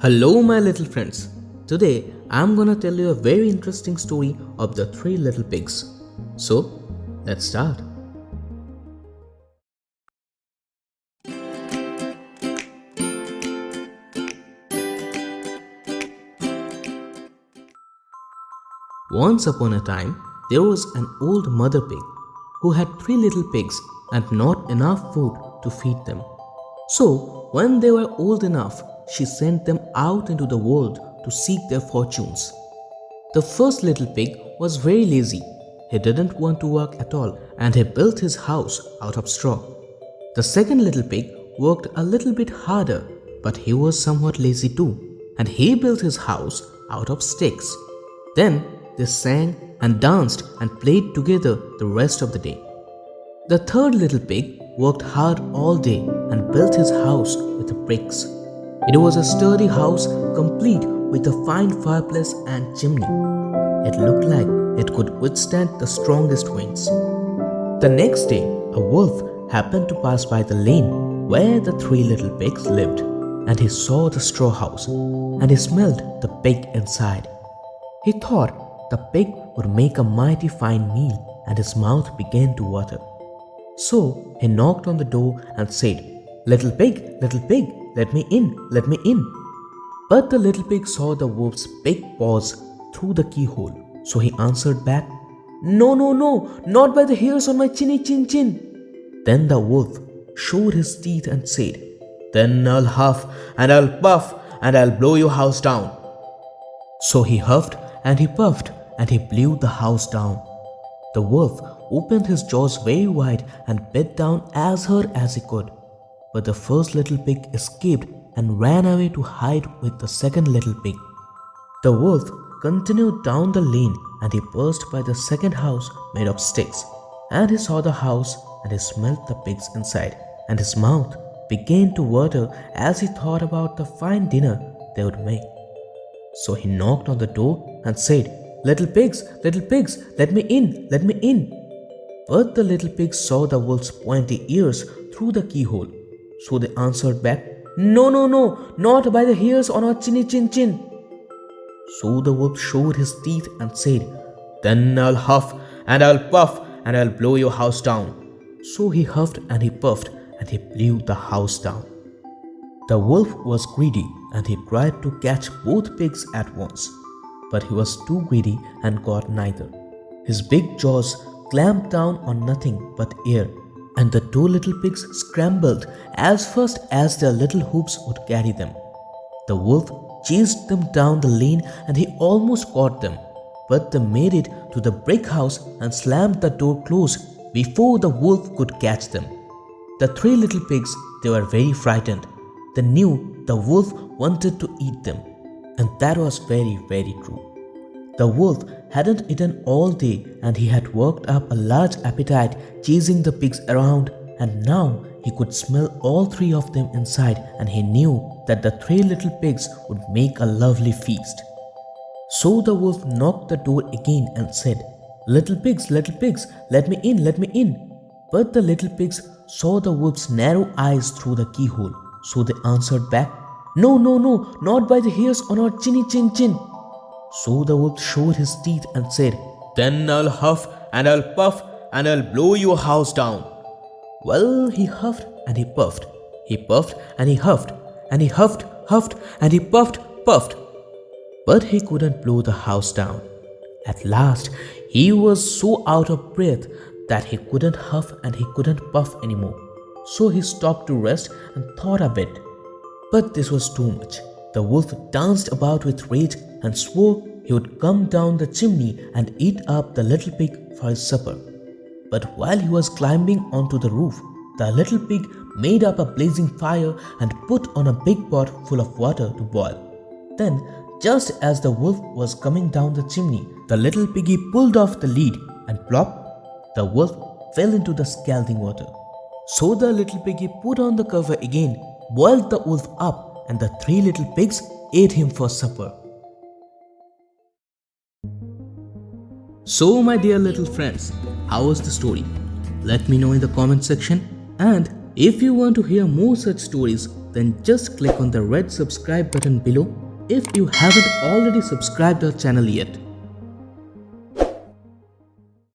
Hello, my little friends. Today I'm gonna tell you a very interesting story of the three little pigs. So, let's start. Once upon a time, there was an old mother pig who had three little pigs and not enough food to feed them. So, when they were old enough, she sent them out into the world to seek their fortunes. The first little pig was very lazy. He didn't want to work at all and he built his house out of straw. The second little pig worked a little bit harder, but he was somewhat lazy too, and he built his house out of sticks. Then they sang and danced and played together the rest of the day. The third little pig worked hard all day and built his house with bricks. It was a sturdy house complete with a fine fireplace and chimney. It looked like it could withstand the strongest winds. The next day, a wolf happened to pass by the lane where the three little pigs lived, and he saw the straw house and he smelled the pig inside. He thought the pig would make a mighty fine meal, and his mouth began to water. So he knocked on the door and said, little pig, let me in, let me in." But the little pig saw the wolf's big paws through the keyhole, so he answered back, "No, no, no, not by the hairs on my chinny chin chin." Then the wolf showed his teeth and said, "Then I'll huff and I'll puff and I'll blow your house down." So he huffed and he puffed and he blew the house down. The wolf opened his jaws very wide and bit down as hard as he could. But the first little pig escaped and ran away to hide with the second little pig. The wolf continued down the lane and he passed by the second house made of sticks, and he saw the house and he smelt the pigs inside, and his mouth began to water as he thought about the fine dinner they would make. So he knocked on the door and said, little pigs, let me in, let me in." But the little pigs saw the wolf's pointy ears through the keyhole, so they answered back, "No, no, no, not by the hairs on our chinny chin chin." So the wolf showed his teeth and said, "Then I'll huff and I'll puff and I'll blow your house down." So he huffed and he puffed and he blew the house down. The wolf was greedy and he tried to catch both pigs at once, but he was too greedy and got neither. His big jaws clamped down on nothing but air, and the two little pigs scrambled as fast as their little hooves would carry them. The wolf chased them down the lane and he almost caught them, but they made it to the brick house and slammed the door closed before the wolf could catch them. The three little pigs, they were very frightened. They knew the wolf wanted to eat them, and that was very, very true. The wolf hadn't eaten all day and he had worked up a large appetite chasing the pigs around, and now he could smell all three of them inside, and he knew that the three little pigs would make a lovely feast. So the wolf knocked the door again and said, little pigs, let me in, let me in." But the little pigs saw the wolf's narrow eyes through the keyhole, so they answered back, "No, no, no, not by the hairs on our chinny chin chin." So the wolf showed his teeth and said, "Then I'll huff and I'll puff and I'll blow your house down." Well, he huffed and he puffed and he huffed and he huffed and he puffed, but he couldn't blow the house down. At last, he was so out of breath that he couldn't huff and he couldn't puff anymore. So he stopped to rest and thought a bit. But this was too much. The wolf danced about with rage and swore he would come down the chimney and eat up the little pig for his supper. But while he was climbing onto the roof, the little pig made up a blazing fire and put on a big pot full of water to boil. Then, just as the wolf was coming down the chimney, the little piggy pulled off the lid and plop, the wolf fell into the scalding water. So the little piggy put on the cover again, boiled the wolf up, and the three little pigs ate him for supper. So my dear little friends, how was the story? Let me know in the comment section, and if you want to hear more such stories, then just click on the red subscribe button below if you haven't already subscribed our channel yet.